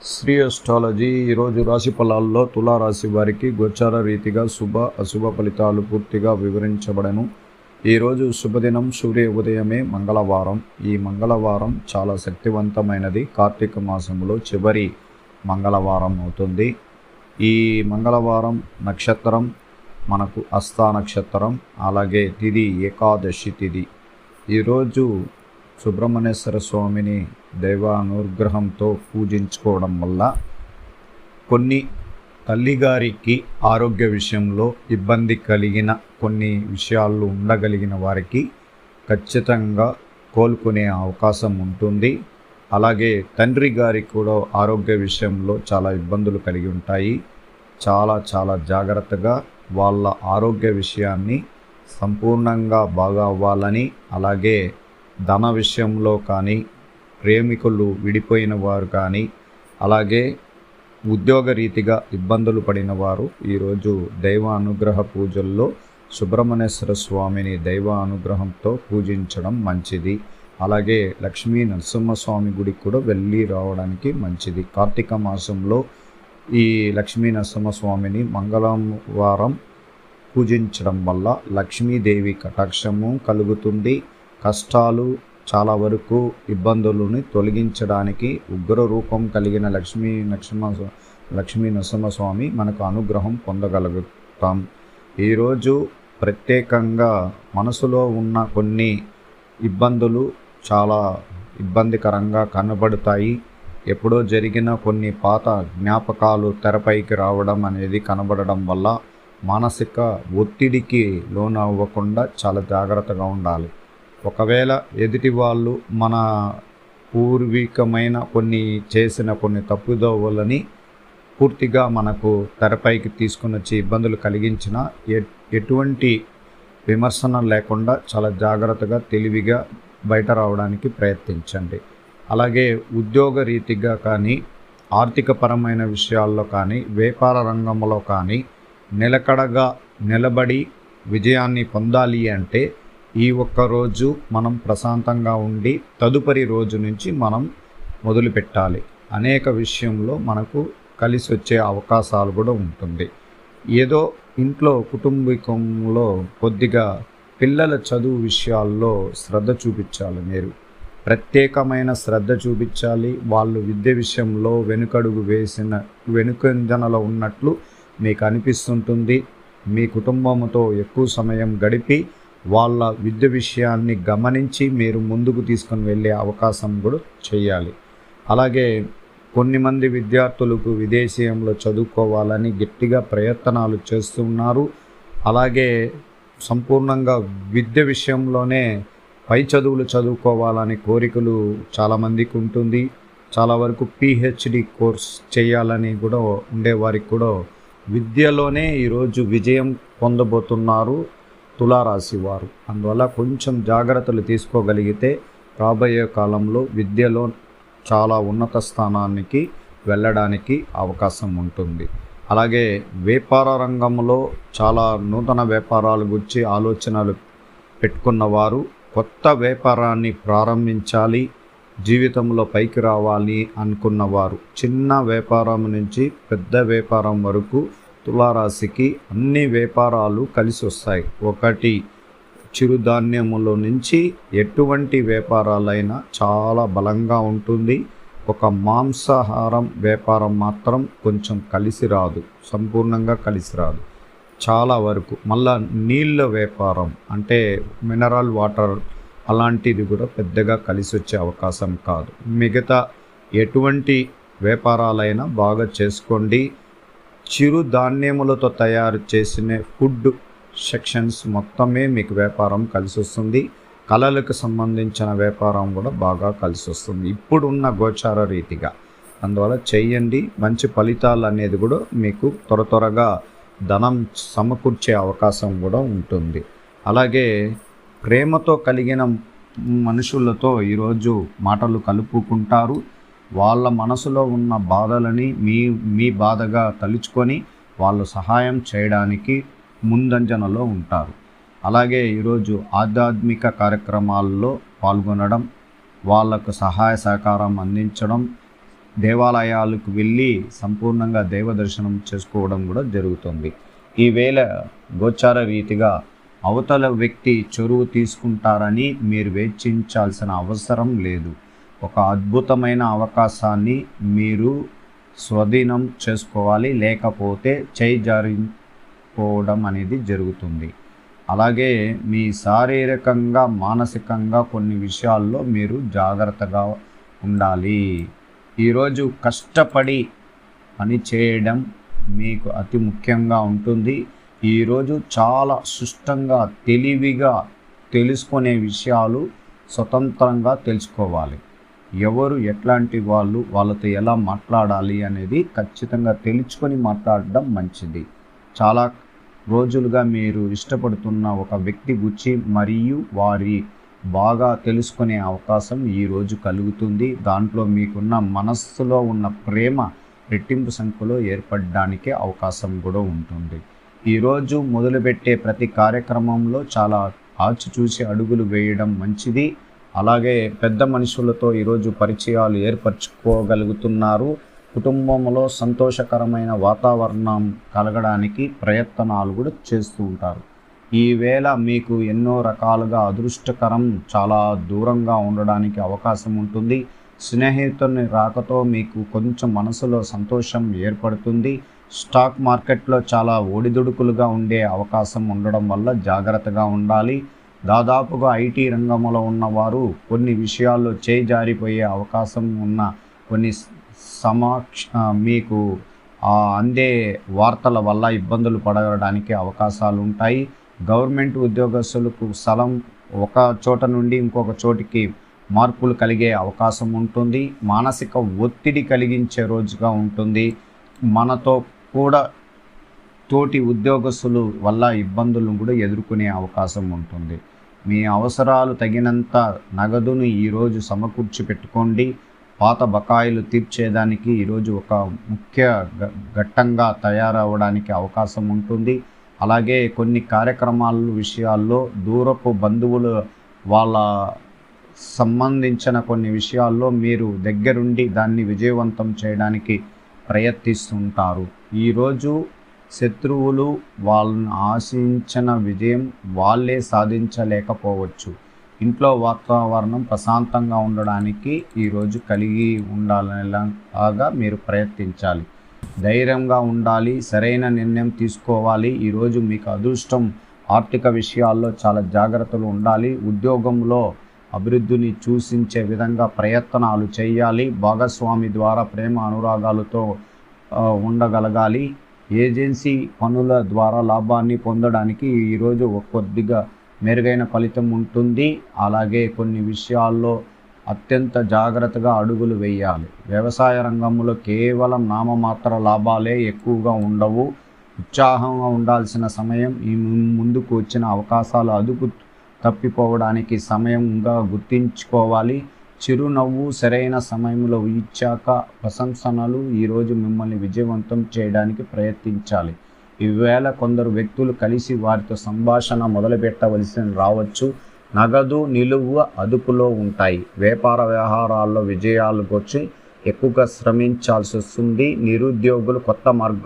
Shri astrology ఈరోజు రాశి ఫలాల్లో తులారాశి వారికి గోచార రీతిగా శుభ అశుభ ఫలితాలు పూర్తిగా వివరించబడను. ఈరోజు శుభదినం సూర్య ఉదయమే మంగళవారం. ఈ మంగళవారం చాలా శక్తివంతమైనది. కార్తీక మాసంలో చివరి మంగళవారం అవుతుంది. ఈ మంగళవారం నక్షత్రం మనకు హస్త నక్షత్రం, అలాగే తిథి ఏకాదశి తిథి. ఈరోజు సుబ్రహ్మణ్యేశ్వర స్వామిని దైవానుగ్రహంతో పూజించుకోవడం వల్ల కొన్ని తల్లిగారికి ఆరోగ్య విషయంలో ఇబ్బంది కలిగిన కొన్ని విషయాలు ఉండగలిగిన వారికి ఖచ్చితంగా కోలుకునే అవకాశం ఉంటుంది. అలాగే తండ్రి గారికి కూడా ఆరోగ్య విషయంలో చాలా ఇబ్బందులు కలిగి ఉంటాయి. చాలా జాగ్రత్తగా వాళ్ళ ఆరోగ్య విషయాన్ని సంపూర్ణంగా బాగా అవ్వాలని, అలాగే ధన విషయంలో కానీ, ప్రేమికులు విడిపోయిన వారు కానీ, అలాగే ఉద్యోగరీతిగా ఇబ్బందులు పడిన వారు ఈరోజు దైవ అనుగ్రహ పూజల్లో సుబ్రహ్మణ్యేశ్వర స్వామిని దైవ అనుగ్రహంతో పూజించడం మంచిది. అలాగే లక్ష్మీ నరసింహస్వామి గుడికి కూడా వెళ్ళి రావడానికి మంచిది. కార్తీక మాసంలో ఈ లక్ష్మీ నరసింహస్వామిని మంగళవారం పూజించడం వల్ల లక్ష్మీదేవి కటాక్షము కలుగుతుంది. కష్టాలు చాలా వరకు ఇబ్బందులను తొలగించడానికి ఉగ్ర రూపం కలిగిన లక్ష్మీ నరసింహస్వామి మనకు అనుగ్రహం పొందగలుగుతాం. ఈరోజు ప్రత్యేకంగా మనసులో ఉన్న కొన్ని ఇబ్బందులు చాలా ఇబ్బందికరంగా కనబడతాయి. ఎప్పుడో జరిగిన కొన్ని పాత జ్ఞాపకాలు తెరపైకి రావడం అనేది కనబడడం వల్ల మానసిక ఒత్తిడికి లోనవ్వకుండా చాలా జాగ్రత్తగా ఉండాలి. ఒకవేళ ఎదుటి వాళ్ళు మన పూర్వీకమైన చేసిన కొన్ని తప్పుదోవలని పూర్తిగా మనకు తెరపైకి తీసుకుని వచ్చి ఇబ్బందులు కలిగించిన ఎటువంటి విమర్శన లేకుండా చాలా జాగ్రత్తగా తెలివిగా బయట రావడానికి ప్రయత్నించండి. అలాగే ఉద్యోగ రీతిగా కానీ, ఆర్థికపరమైన విషయాల్లో కానీ, వ్యాపార రంగంలో కానీ నిలకడగా నిలబడి విజయాన్ని పొందాలి అంటే ఈ ఒక్కరోజు మనం ప్రశాంతంగా ఉండి తదుపరి రోజు నుంచి మనం మొదలు పెట్టాలి. అనేక విషయంలో మనకు కలిసి వచ్చే అవకాశాలు కూడా ఉంటుంది. ఏదో ఇంట్లో కుటుంబికంలో కొద్దిగా పిల్లల చదువు విషయాల్లో శ్రద్ధ చూపించాలి. మీరు ప్రత్యేకమైన శ్రద్ధ చూపించాలి. వాళ్ళు విద్య విషయంలో వెనుకంజనలో ఉన్నట్లు మీకు అనిపిస్తుంటుంది. మీ కుటుంబంతో ఎక్కువ సమయం గడిపి వాళ్ళ విద్య విషయాన్ని గమనించి మీరు ముందుకు తీసుకొని వెళ్ళే అవకాశం కూడా చేయాలి. అలాగే కొన్ని మంది విద్యార్థులకు విదేశీయంలో చదువుకోవాలని గట్టిగా ప్రయత్నాలు చేస్తున్నారు. అలాగే సంపూర్ణంగా విద్య విషయంలోనే పై చదువులు చదువుకోవాలని కోరికలు చాలామందికి ఉంటుంది. చాలా వరకు పిహెచ్డి కోర్స్ చేయాలని కూడా ఉండేవారికి కూడా విద్యలోనే ఈరోజు విజయం పొందబోతున్నారు తులారాశి వారు. అందువల్ల కొంచెం జాగ్రత్తలు తీసుకోగలిగితే రాబోయే కాలంలో విద్యలో చాలా ఉన్నత స్థానానికి వెళ్ళడానికి అవకాశం ఉంటుంది. అలాగే వ్యాపార రంగంలో చాలా నూతన వ్యాపారాల గురించి ఆలోచనలు పెట్టుకున్నవారు కొత్త వ్యాపారాన్ని ప్రారంభించాలి, జీవితంలో పైకి రావాలి అనుకున్నవారు చిన్న వ్యాపారం నుంచి పెద్ద వ్యాపారం వరకు తులారాశికి అన్ని వ్యాపారాలు కలిసి వస్తాయి. ఒకటి చిరుధాన్యముల నుంచి ఎటువంటి వ్యాపారాలైనా చాలా బలంగా ఉంటుంది. ఒక మాంసాహారం వ్యాపారం మాత్రం కొంచెం కలిసి రాదు, సంపూర్ణంగా కలిసి రాదు చాలా వరకు. మళ్ళా నీళ్ళ వ్యాపారం అంటే మినరల్ వాటర్ అలాంటిది కూడా పెద్దగా కలిసి వచ్చే అవకాశం కాదు. మిగతా ఎటువంటి వ్యాపారాలైనా బాగా చేసుకోండి. చిరుధాన్యములతో తయారు చేసిన ఫుడ్ సెక్షన్స్ మొత్తమే మీకు వ్యాపారం కలిసి వస్తుంది. కళలకు సంబంధించిన వ్యాపారం కూడా బాగా కలిసి వస్తుంది ఇప్పుడున్న గోచార రీతిగా. అందువల్ల చేయండి. మంచి ఫలితాలు అనేది కూడా మీకు త్వరగా ధనం సమకూర్చే అవకాశం కూడా ఉంటుంది. అలాగే ప్రేమతో కలిగిన మనుషులతో ఈరోజు మాటలు కలుపుకుంటారు. వాళ్ళ మనసులో ఉన్న బాధలని మీ బాధగా తలుచుకొని వాళ్ళు సహాయం చేయడానికి ముందంజనలో ఉంటారు. అలాగే ఈరోజు ఆధ్యాత్మిక కార్యక్రమాల్లో పాల్గొనడం, వాళ్లకు సహాయ సహకారం అందించడం, దేవాలయాలకు వెళ్ళి సంపూర్ణంగా దైవ దర్శనం చేసుకోవడం కూడా జరుగుతుంది. ఈవేళ గోచార రీతిగా అవతల వ్యక్తి చొరువు తీసుకుంటారని మీరు వేచించాల్సిన అవసరం లేదు. ఒక అద్భుతమైన అవకాశాన్ని మీరు స్వాధీనం చేసుకోవాలి, లేకపోతే చేయి జారిపోవడం అనేది జరుగుతుంది. అలాగే మీ శారీరకంగా మానసికంగా కొన్ని విషయాల్లో మీరు జాగ్రత్తగా ఉండాలి. ఈరోజు కష్టపడి పని చేయడం మీకు అతి ముఖ్యంగా ఉంటుంది. ఈరోజు చాలా సుష్టంగా తెలివిగా తెలుసుకునే విషయాలు స్వతంత్రంగా తెలుసుకోవాలి. ఎవరు ఎట్లాంటి వాళ్ళతో ఎలా మాట్లాడాలి అనేది ఖచ్చితంగా తెలుసుకొని మాట్లాడడం మంచిది. చాలా రోజులుగా మీరు ఇష్టపడుతున్న ఒక వ్యక్తి గురించి మరియు వారి బాగా తెలుసుకునే అవకాశం ఈరోజు కలుగుతుంది. దాంట్లో మీకున్న మనస్సులో ఉన్న ప్రేమ రెట్టింపు సంఖ్యలో ఏర్పడడానికి అవకాశం కూడా ఉంటుంది. ఈరోజు మొదలుపెట్టే ప్రతి కార్యక్రమంలో చాలా ఆచితూచి అడుగులు వేయడం మంచిది. అలాగే పెద్ద మనుషులతో ఈరోజు పరిచయాలు ఏర్పరచుకోగలుగుతున్నారు. కుటుంబంలో సంతోషకరమైన వాతావరణం కలగడానికి ప్రయత్నాలు కూడా చేస్తూ ఉంటారు. ఈవేళ మీకు ఎన్నో రకాలుగా అదృష్టకరం చాలా దూరంగా ఉండడానికి అవకాశం ఉంటుంది. స్నేహితుని రాకతో మీకు కొంచెం మనసులో సంతోషం ఏర్పడుతుంది. స్టాక్ మార్కెట్లో చాలా ఒడిదుడుకులుగా ఉండే అవకాశం ఉండడం వల్ల జాగ్రత్తగా ఉండాలి. దాదాపుగా ఐటీ రంగంలో ఉన్నవారు కొన్ని విషయాల్లో చేయి జారిపోయే అవకాశం ఉన్న కొన్ని మీకు అందే వార్తల వల్ల ఇబ్బందులు పడడానికి అవకాశాలు ఉంటాయి. గవర్నమెంట్ ఉద్యోగస్తులకు స్థలం ఒక చోట నుండి ఇంకొక చోటికి మార్పులు కలిగే అవకాశం ఉంటుంది. మానసిక ఒత్తిడి కలిగించే రోజుగా ఉంటుంది. మనతో కూడా తోటి ఉద్యోగస్తులు వల్ల ఇబ్బందులను కూడా ఎదుర్కొనే అవకాశం ఉంటుంది. మీ అవసరాలు తగినంత నగదును ఈరోజు సమకూర్చి పెట్టుకోండి. పాత బకాయిలు తీర్చేదానికి ఈరోజు ఒక ముఖ్య ఘట్టంగా తయారవడానికి అవకాశం ఉంటుంది. అలాగే కొన్ని కార్యక్రమాల విషయాల్లో దూరపు బంధువులు వాళ్ళ సంబంధించిన కొన్ని విషయాల్లో మీరు దగ్గరుండి దాన్ని విజయవంతం చేయడానికి ప్రయత్నిస్తుంటారు. ఈరోజు శత్రువులు వాళ్ళని ఆశించిన విజయం వాళ్ళే సాధించలేకపోవచ్చు. ఇంట్లో వాతావరణం ప్రశాంతంగా ఉండడానికి ఈరోజు కలిగి ఉండాలనేలాగా మీరు ప్రయత్నించాలి. ధైర్యంగా ఉండాలి, సరైన నిర్ణయం తీసుకోవాలి. ఈరోజు మీకు అదృష్టం ఆర్థిక విషయాల్లో చాలా జాగ్రత్తలు ఉండాలి. ఉద్యోగంలో అభివృద్ధిని సూచించే విధంగా ప్రయత్నాలు చేయాలి. భాగస్వామి ద్వారా ప్రేమ అనురాగాలతో ఉండగలగాలి. ఏజెన్సీ పనుల ద్వారా లాభాన్ని పొందడానికి ఈరోజు కొద్దిగా మెరుగైన ఫలితం ఉంటుంది. అలాగే కొన్ని విషయాల్లో అత్యంత జాగ్రత్తగా అడుగులు వేయాలి. వ్యవసాయ రంగంలో కేవలం నామమాత్ర లాభాలే ఎక్కువగా ఉండవు. ఉత్సాహంగా ఉండాల్సిన సమయం ఈ ముందుకు వచ్చిన అవకాశాలు అదుపు తప్పిపోవడానికి సమయంగా గుర్తించుకోవాలి. చిరునవ్వు సరైన సమయంలో ఇచ్చాక ప్రశంసనలు ఈరోజు మిమ్మల్ని విజయవంతం చేయడానికి ప్రయత్నించాలి. ఈవేళ కొందరు వ్యక్తులు కలిసి వారితో సంభాషణ మొదలుపెట్టవలసి రావచ్చు. నగదు నిలువ అదుపులో ఉంటాయి. వ్యాపార వ్యవహారాల్లో విజయాలకు వచ్చి ఎక్కువగా శ్రమించాల్సి వస్తుంది. నిరుద్యోగులు కొత్త మార్గం